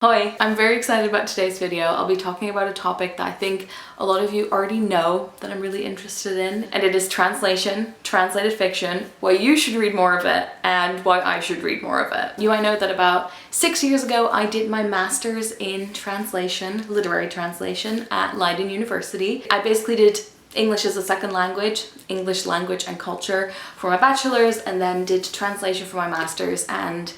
Hi, I'm very excited about today's video. I'll be talking about a topic that I think a lot of you already know that I'm really interested in, and it is translation, translated fiction, why you should read more of it, and why I should read more of it. You might know that about 6 years ago I did my master's in translation, literary translation at Leiden University. I basically did English as a second language, English language and culture for my bachelor's, and then did translation for my master's, and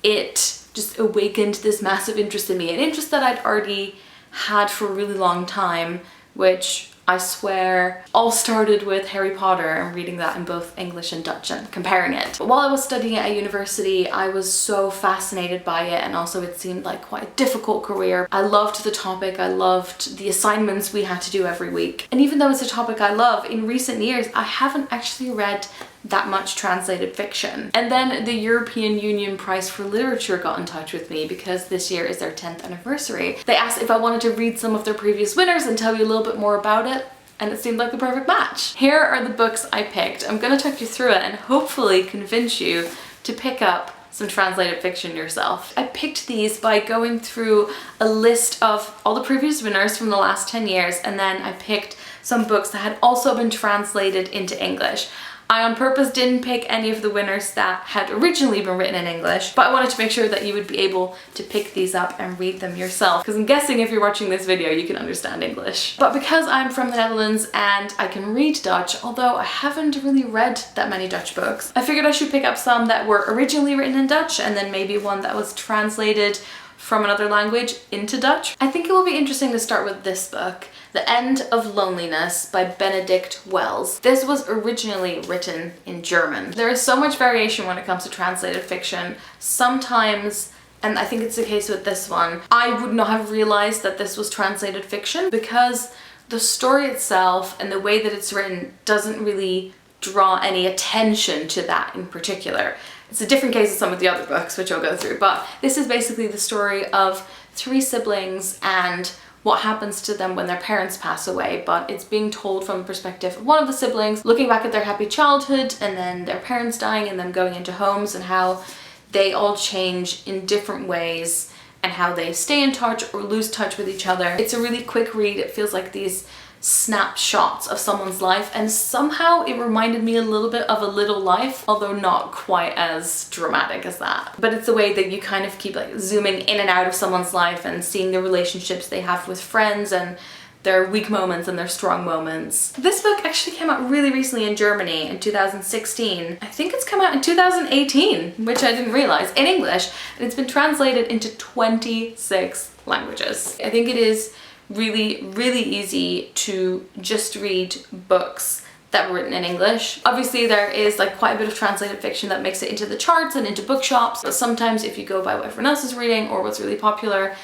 it just awakened this massive interest in me, an interest that I'd already had for a really long time, which I swear all started with Harry Potter and reading that in both English and Dutch and comparing it. But while I was studying at university, I was so fascinated by it, and also it seemed like quite a difficult career. I loved the topic, I loved the assignments we had to do every week. And even though it's a topic I love, in recent years I haven't actually read that much translated fiction. And then the European Union Prize for Literature got in touch with me because this year is their 10th anniversary. They asked if I wanted to read some of their previous winners and tell you a little bit more about it, and it seemed like the perfect match. Here are the books I picked. I'm gonna talk you through it and hopefully convince you to pick up some translated fiction yourself. I picked these by going through a list of all the previous winners from the last 10 years, and then I picked some books that had also been translated into English. I on purpose didn't pick any of the winners that had originally been written in English, but I wanted to make sure that you would be able to pick these up and read them yourself, because I'm guessing if you're watching this video you can understand English. But because I'm from the Netherlands and I can read Dutch, although I haven't really read that many Dutch books, I figured I should pick up some that were originally written in Dutch and then maybe one that was translated from another language into Dutch. I think it will be interesting to start with this book, The End of Loneliness by Benedict Wells. This was originally written in German. There is so much variation when it comes to translated fiction. Sometimes, and I think it's the case with this one, I would not have realized that this was translated fiction because the story itself and the way that it's written doesn't really draw any attention to that in particular. It's a different case of some of the other books, which I'll go through, but this is basically the story of 3 siblings and what happens to them when their parents pass away, but it's being told from the perspective of one of the siblings, looking back at their happy childhood and then their parents dying and them going into homes, and how they all change in different ways and how they stay in touch or lose touch with each other. It's a really quick read. It feels like these snapshots of someone's life, and somehow it reminded me a little bit of A Little Life, although not quite as dramatic as that. But it's the way that you kind of keep like zooming in and out of someone's life and seeing the relationships they have with friends and their weak moments and their strong moments. This book actually came out really recently in Germany in 2016. I think it's come out in 2018, which I didn't realize, in English, and it's been translated into 26 languages. I think it is really easy to just read books that were written in English. Obviously there is like quite a bit of translated fiction that makes it into the charts and into bookshops, but sometimes if you go by what everyone else is reading or what's really popular,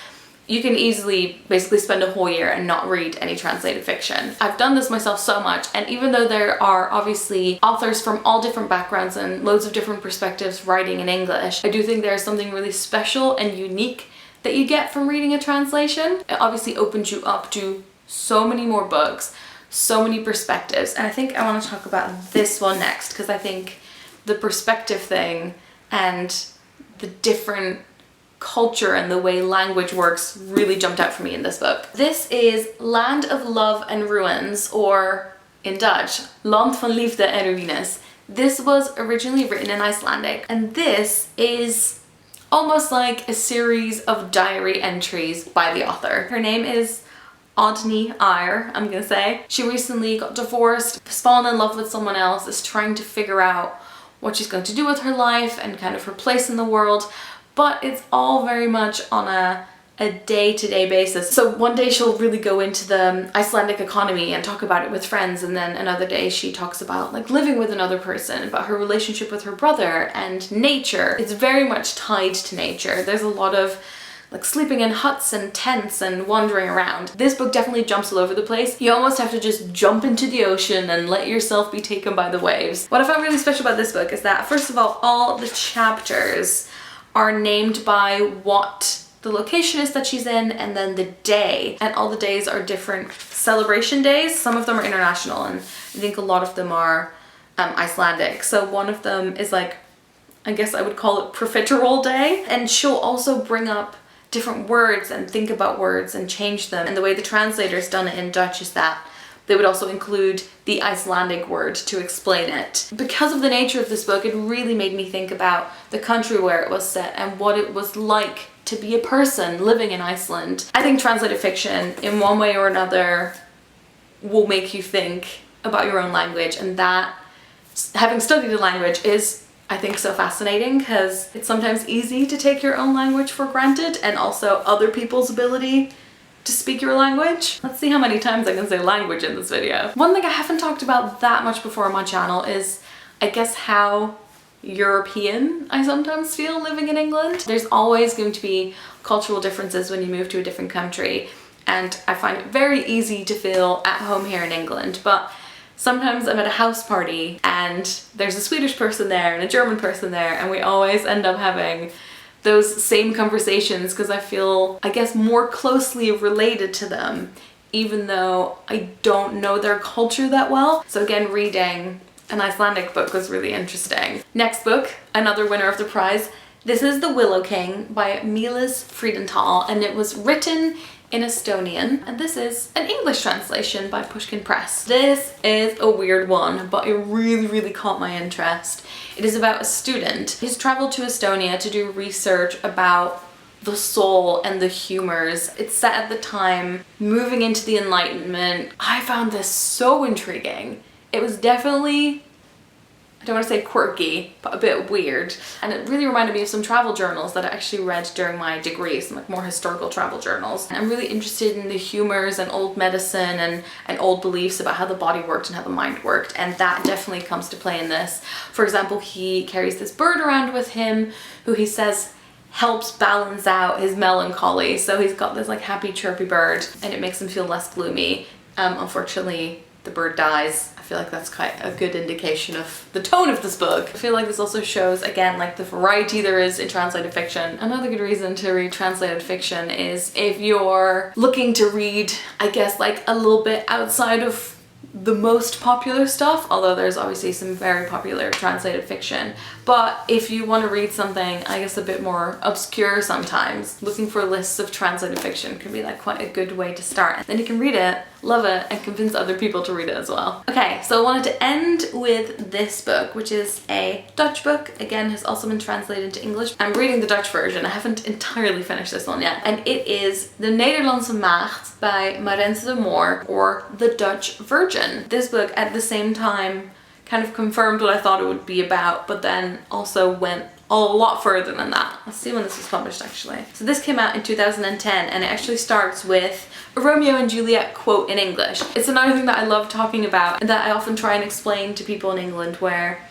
you can easily basically spend a whole year and not read any translated fiction. I've done this myself so much, and even though there are obviously authors from all different backgrounds and loads of different perspectives writing in English, I do think there's something really special and unique that you get from reading a translation. It obviously opens you up to so many more books, so many perspectives, and I think I want to talk about this one next because I think the perspective thing and the different culture and the way language works really jumped out for me in this book. This is Land of Love and Ruins, or in Dutch, Land van Liefde en Ruïnes. This was originally written in Icelandic, and this is almost like a series of diary entries by the author. Her name is Oddný, I'm gonna say. She recently got divorced, has fallen in love with someone else, is trying to figure out what she's going to do with her life and kind of her place in the world, but it's all very much on a day-to-day basis. So one day she'll really go into the Icelandic economy and talk about it with friends, and then another day she talks about like living with another person, about her relationship with her brother and nature. It's very much tied to nature. There's a lot of like sleeping in huts and tents and wandering around. This book definitely jumps all over the place. You almost have to just jump into the ocean and let yourself be taken by the waves. What I found really special about this book is that, first of all the chapters are named by what the location is that she's in, and then the day, and all the days are different celebration days. Some of them are international, and I think a lot of them are Icelandic. So one of them is like, I guess I would call it Profiterole Day, and she'll also bring up different words and think about words and change them. And the way the translator's done it in Dutch is that they would also include the Icelandic word to explain it. Because of the nature of this book, it really made me think about the country where it was set and what it was like to be a person living in Iceland. I think translated fiction, in one way or another, will make you think about your own language, and that, having studied a language, is, I think, so fascinating, because it's sometimes easy to take your own language for granted, and also other people's ability to speak your language. Let's see how many times I can say language in this video. One thing I haven't talked about that much before on my channel is, I guess, how European I sometimes feel living in England. There's always going to be cultural differences when you move to a different country, and I find it very easy to feel at home here in England, but sometimes I'm at a house party and there's a Swedish person there and a German person there, and we always end up having those same conversations because I feel, I guess, more closely related to them, even though I don't know their culture that well. So again, reading an Icelandic book was really interesting. Next book, another winner of the prize. This is The Willow King by Meelis Friedenthal, and it was written in Estonian, and this is an English translation by Pushkin Press. This is a weird one, but it really caught my interest. It is about a student. He's traveled to Estonia to do research about the soul and the humors. It's set at the time moving into the Enlightenment. I found this so intriguing. It was definitely, I don't want to say quirky, but a bit weird. And it really reminded me of some travel journals that I actually read during my degree, some like more historical travel journals. And I'm really interested in the humors and old medicine and old beliefs about how the body worked and how the mind worked. And that definitely comes to play in this. For example, he carries this bird around with him who he says helps balance out his melancholy. So he's got this like happy chirpy bird and it makes him feel less gloomy. Unfortunately, the bird dies. I feel like that's quite a good indication of the tone of this book. I feel like this also shows, again, like the variety there is in translated fiction. Another good reason to read translated fiction is if you're looking to read, I guess, like a little bit outside of the most popular stuff, although there's obviously some very popular translated fiction. But if you want to read something, I guess, a bit more obscure sometimes, looking for lists of translated fiction can be like quite a good way to start. Then you can read it, love it, and convince other people to read it as well. Okay, so I wanted to end with this book, which is a Dutch book. Again, has also been translated into English. I'm reading the Dutch version. I haven't entirely finished this one yet. And it is De Nederlandse Maagd by Marente de Moor, or The Dutch Virgin. This book, at the same time, kind of confirmed what I thought it would be about, but then also went a lot further than that. Let's see when this was published, actually. So this came out in 2010, and it actually starts with a Romeo and Juliet quote in English. It's another thing that I love talking about and that I often try and explain to people in England, where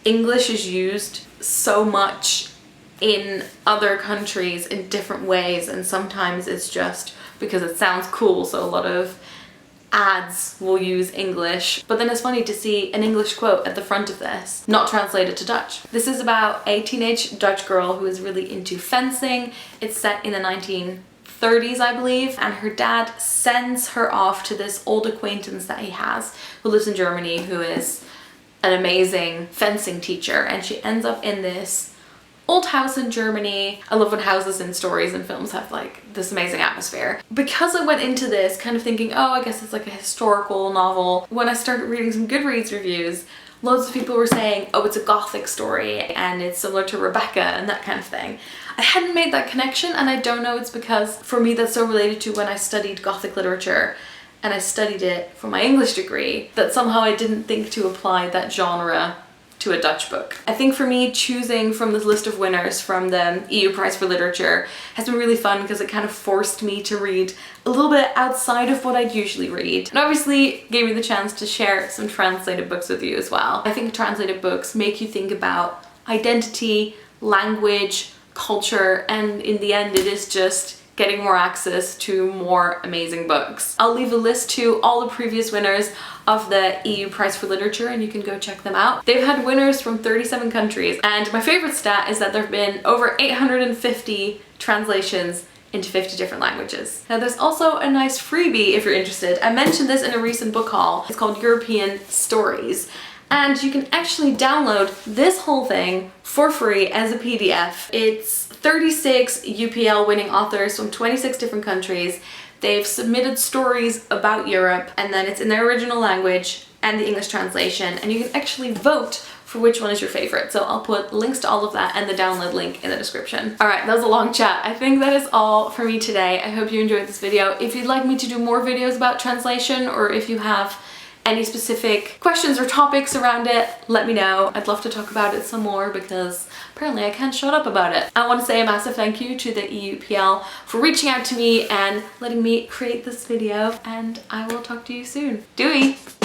English is used so much in other countries in different ways, and sometimes it's just because it sounds cool. So a lot of ads will use English, but then it's funny to see an English quote at the front of this, not translated to Dutch. This is about a teenage Dutch girl who is really into fencing. It's set in the 1930s, I believe, and her dad sends her off to this old acquaintance that he has who lives in Germany, who is an amazing fencing teacher, and she ends up in this old house in Germany. I love when houses in stories and films have like this amazing atmosphere. Because I went into this kind of thinking, oh, I guess it's like a historical novel, when I started reading some GoodReads reviews, loads of people were saying, oh, it's a gothic story and it's similar to Rebecca and that kind of thing. I hadn't made that connection, and I don't know, it's because for me that's so related to when I studied gothic literature and I studied it for my English degree, that somehow I didn't think to apply that genre to a Dutch book. I think for me, choosing from this list of winners from the EU Prize for Literature has been really fun because it kind of forced me to read a little bit outside of what I'd usually read, and obviously gave me the chance to share some translated books with you as well. I think translated books make you think about identity, language, culture, and in the end it is just getting more access to more amazing books. I'll leave a list to all the previous winners of the EU Prize for Literature, and you can go check them out. They've had winners from 37 countries, and my favorite stat is that there have been over 850 translations into 50 different languages. Now there's also a nice freebie if you're interested. I mentioned this in a recent book haul. It's called European Stories, and you can actually download this whole thing for free as a PDF. It's 36 UPL winning authors from 26 different countries. They've submitted stories about Europe, and then it's in their original language and the English translation, and you can actually vote for which one is your favorite. So I'll put links to all of that and the download link in the description. All right, that was a long chat. I think that is all for me today. I hope you enjoyed this video. If you'd like me to do more videos about translation, or if you have any specific questions or topics around it, let me know. I'd love to talk about it some more because apparently I can't shut up about it. I want to say a massive thank you to the EUPL for reaching out to me and letting me create this video, and I will talk to you soon. Doei!